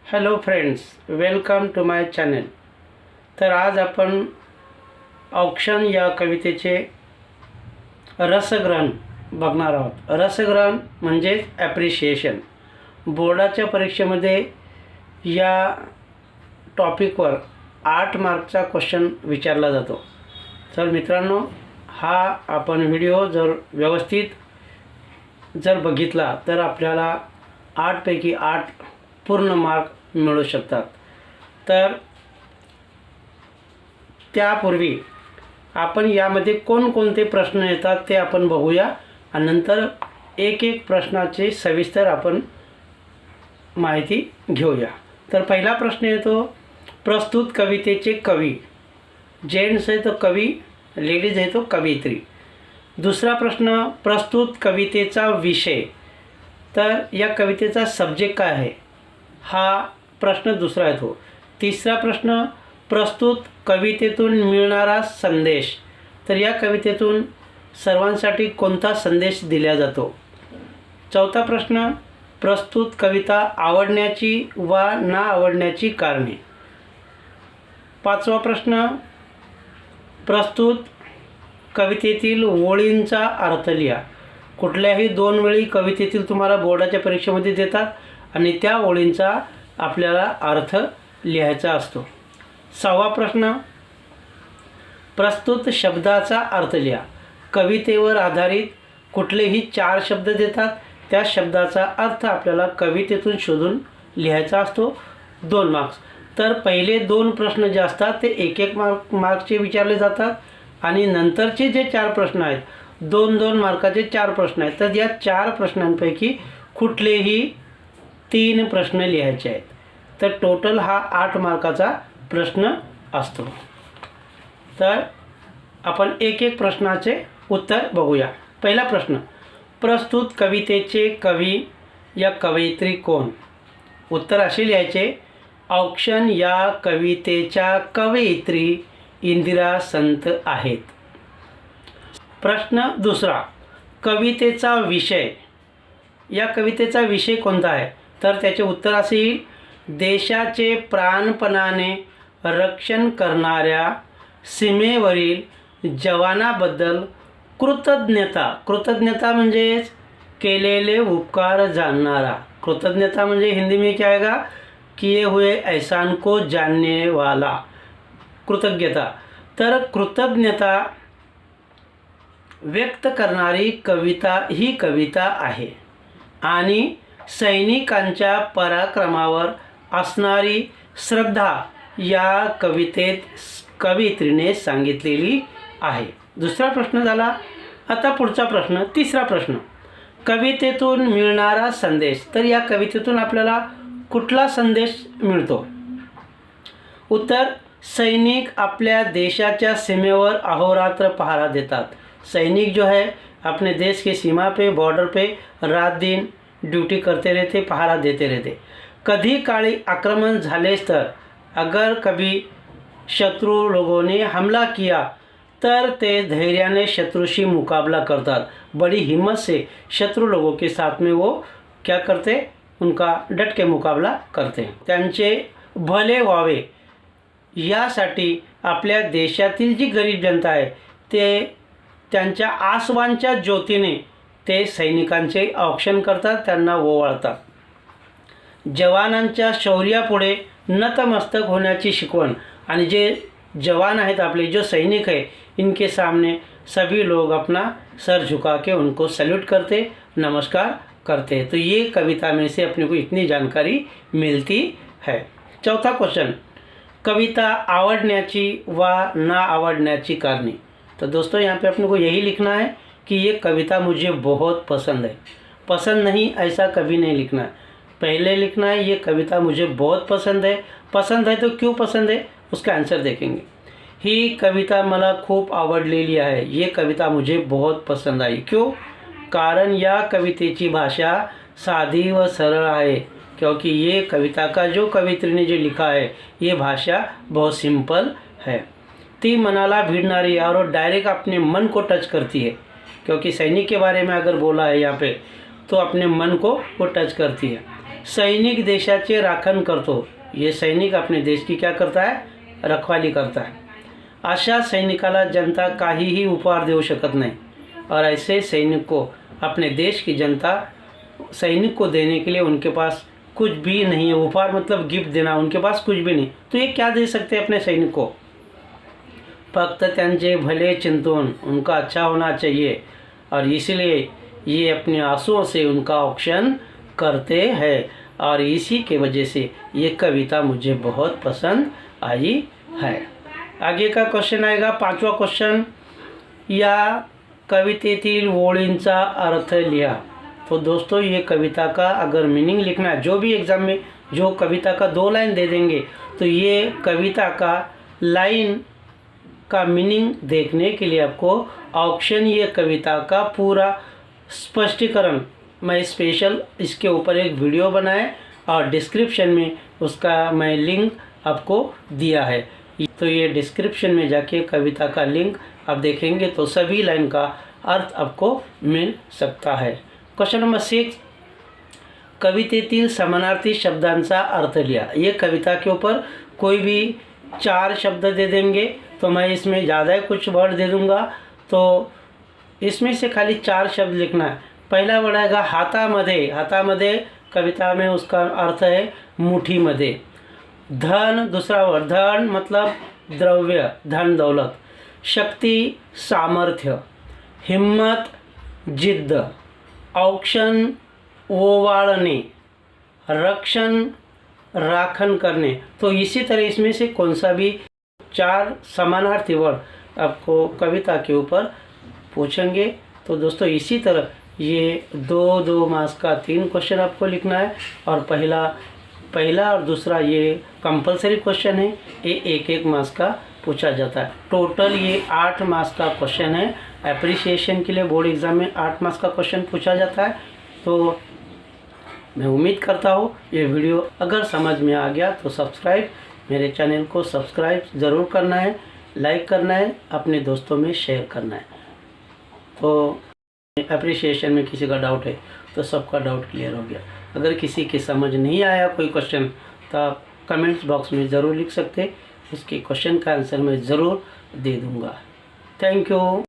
Hello friends, welcome to my channel. तर आज आपण औक्षण या कवितेचे रसग्रहण बघणार आहोत. रसग्रहण म्हणजेच ॲप्रिशिएशन. बोर्डाच्या परीक्षेमध्ये या टॉपिकवर 8 मार्कचा क्वेश्चन विचारला जातो. तर मित्रांनो, हा आपण व्हिडिओ जर व्यवस्थित बघितला तर आपल्याला 8 पैकी 8 पूर्ण मार्क मिळू शकतात. तर त्यापूर्वी आपण यामध्ये कोणकोणते प्रश्न येतात ते आपण बघूया आणि नंतर एक एक प्रश्नाचे सविस्तर आपण माहिती घेऊया. तर पहिला प्रश्न येतो, प्रस्तुत कवितेचे कवी. जेंट्स आहे तो कवी, लेडीज आहे तो कवयित्री. दुसरा प्रश्न, प्रस्तुत कवितेचा विषय. तर या कवितेचा सब्जेक्ट काय आहे, हा प्रश्न दुसरा येतो. तिसरा प्रश्न, प्रस्तुत कवितेतून मिळणारा संदेश. तर या कवितेतून सर्वांसाठी कोणता संदेश दिला जातो. चौथा प्रश्न, प्रस्तुत कविता आवडण्याची वा ना आवडण्याची कारणे. पाचवा प्रश्न, प्रस्तुत कवितेतील ओळींचा अर्थ लिहा. कुठल्याही 2 वेळी कवितेतील तुम्हाला बोर्डाच्या परीक्षेमध्ये देतात आणि त्या ओळींचा आपल्याला अर्थ लिहायचा असतो. 6वा प्रश्न, प्रस्तुत शब्दाचा अर्थ लिहा. कवितेवर आधारित कुठलेही 4 शब्द देतात, त्या शब्दाचा अर्थ आपल्याला कवितेतून शोधून लिहायचा असतो. 2 मार्क्स. तर पहिले 2 प्रश्न जे असतात ते 1-1 मार्कचे विचारले जातात आणि नंतरचे जे 4 प्रश्न आहेत 2-2 मार्काचे 4 प्रश्न आहेत. तर या 4 प्रश्नांपैकी कुठलेही 3 प्रश्न लिहायचे आहेत. तर टोटल हा 8 मार्काचा प्रश्न असतो. तर आपण एक एक प्रश्नाचे उत्तर बघूया. पहिला प्रश्न, प्रस्तुत कवितेचे कवी या कवयित्री कोण. उत्तर असे लिहायचे, औक्षण या कवितेच्या कवयित्री इंदिरा संत आहेत. प्रश्न दुसरा, कवितेचा विषय. या कवितेचा विषय कोणता आहे. तर त्याचे उत्तर असे येईल, देशाचे प्राणपणाने रक्षण करणाऱ्या सीमेवरील जवानाबद्दल कृतज्ञता. कृतज्ञता म्हणजेच केलेले उपकार जाणणारा. कृतज्ञता म्हणजे हिंदी में क्या आएगा, किए हुए एहसान को जानने वाला. कृतज्ञता. तर कृतज्ञता व्यक्त करणारी कविता ही कविता आहे आणि सैनिकांच्या पराक्रमावर असणारी श्रद्धा या कवितेत कवयित्रीने सांगितलेली आहे. दुसरा प्रश्न झाला. आता पुढचा प्रश्न, तिसरा प्रश्न, कवितेतून मिळणारा संदेश. तर या कवितेतून आपल्याला कुठला संदेश मिळतो. उत्तर, सैनिक आपल्या देशाच्या सीमेवर अहोरात्र पहरा देतात. सैनिक जो है अपने देश के सीमा पे, बॉर्डर पे रात दिन ड्यूटी करते रहते, पहरा देते रहते. कधी काळी आक्रमण झालेच तर, अगर कभी शत्रु लोगों ने हमला किया तर ते धैर्याने शत्रुशी मुकाबला करतात. बड़ी हिम्मत से शत्रु लोगों के साथ में वो क्या करते, उनका डट के मुकाबला करते. त्यांचे भले व्हावे यासाठी आपल्या देशातील जी गरीब जनता आहे ते त्यांच्या आसवांच्या ज्योतीने ते सैनिकांचे औक्षण करतात, त्यांना ओवाळतात. जवानांच्या शौर्यापुढे नतमस्तक होण्याची शिकवण. आणि जे जवान आहेत आपले, जो सैनिक है, इनके सामने सभी लोग अपना सर झुका के उनको सैल्यूट करते, नमस्कार करते. तो ये कविता में से अपने को इतनी जानकारी मिलती है. चौथा क्वेश्चन, कविता आवडण्याची वा ना आवडण्याची कारणे. तो दोस्तों, यहाँ पे अपने को यही लिखना है कि ये कविता मुझे बहुत पसंद है. पसंद नहीं ऐसा कभी नहीं लिखना है. पहले लिखना है ये कविता मुझे बहुत पसंद है. पसंद है तो क्यों पसंद है उसका आंसर देखेंगे. ही कविता मला खूप आवडलेली आहे. ये कविता मुझे बहुत पसंद आई. क्यों, कारण या कवितेची भाषा साधी व सरळ आहे. क्योंकि ये कविता का जो कवित्री ने जो लिखा है ये भाषा बहुत सिंपल है. ती मनाला भिडणारी और डायरेक्ट अपने मन को टच करती है. क्योंकि सैनिक के बारे में अगर बोला है यहाँ पे तो अपने मन को वो टच करती है. सैनिक देशाचे राखण करतो. ये सैनिक अपने देश की क्या करता है, रखवाली करता है. अशा सैनिकाला जनता काहीही उपहार देऊ शकत नाही. और ऐसे सैनिक को अपने देश की जनता सैनिक को देने के लिए उनके पास कुछ भी नहीं है. उपहार मतलब गिफ्ट देना, उनके पास कुछ भी नहीं. तो ये क्या दे सकते हैं अपने सैनिक को? फक्त त्यांचे भले चिंतन, उनका अच्छा होना चाहिए. और इसलिए ये अपने आंसुओं से उनका औक्षण करते हैं. और इसी के वजह से ये कविता मुझे बहुत पसंद आई है. आगे का क्वेश्चन आएगा, 5वां क्वेश्चन. या कवितेतील ओळींचा अर्थ लिहा. तो दोस्तों ये कविता का अगर मीनिंग लिखना है, जो भी एग्ज़ाम में जो कविता का 2 लाइन दे देंगे तो ये कविता का लाइन का मीनिंग देखने के लिए आपको ऑप्शन, ये कविता का पूरा स्पष्टीकरण मैं स्पेशल इसके ऊपर एक वीडियो बनाए और डिस्क्रिप्शन में उसका मैं लिंक आपको दिया है. तो ये डिस्क्रिप्शन में जाके कविता का लिंक आप देखेंगे तो सभी लाइन का अर्थ आपको मिल सकता है. क्वेश्चन नंबर 6, कवितेतील समानार्थी शब्दांचा अर्थ लिहा. ये कविता के ऊपर कोई भी 4 शब्द दे देंगे तो मैं इसमें ज़्यादा कुछ वर्ड दे दूँगा. तो इसमें से खाली 4 शब्द लिखना है. पहला वर्ड आएगा हातामध्ये. हातामध्ये कविता में उसका अर्थ है मुठीमध्ये. धन, दूसरा वर्ड धन मतलब द्रव्य, धन दौलत. शक्ति सामर्थ्य. हिम्मत जिद्द. औक्षण ओवाळणे. रक्षण राखण करने. तो इसी तरह इसमें से कौन सा भी 4 समानार्थी वर्ड आपको कविता के ऊपर पूछेंगे. तो दोस्तों इसी तरह ये 2 मार्क्स का 3 क्वेश्चन आपको लिखना है. और पहला और दूसरा ये कंपलसरी क्वेश्चन है, ये 1 मार्क्स का पूछा जाता है. टोटल ये 8 मार्क्स का क्वेश्चन है. एप्रिसिएशन के लिए बोर्ड एग्ज़ाम में 8 मार्क्स का क्वेश्चन पूछा जाता है. तो मैं उम्मीद करता हूँ ये वीडियो अगर समझ में आ गया तो मेरे चैनल को सब्सक्राइब ज़रूर करना है, लाइक करना है, अपने दोस्तों में शेयर करना है. तो एप्रिसिएशन में किसी का डाउट है तो सबका डाउट क्लियर हो गया. अगर किसी के समझ नहीं आया कोई क्वेश्चन तो आप कमेंट्स बॉक्स में ज़रूर लिख सकते. उसके क्वेश्चन का आंसर मैं ज़रूर दे दूँगा. Thank you.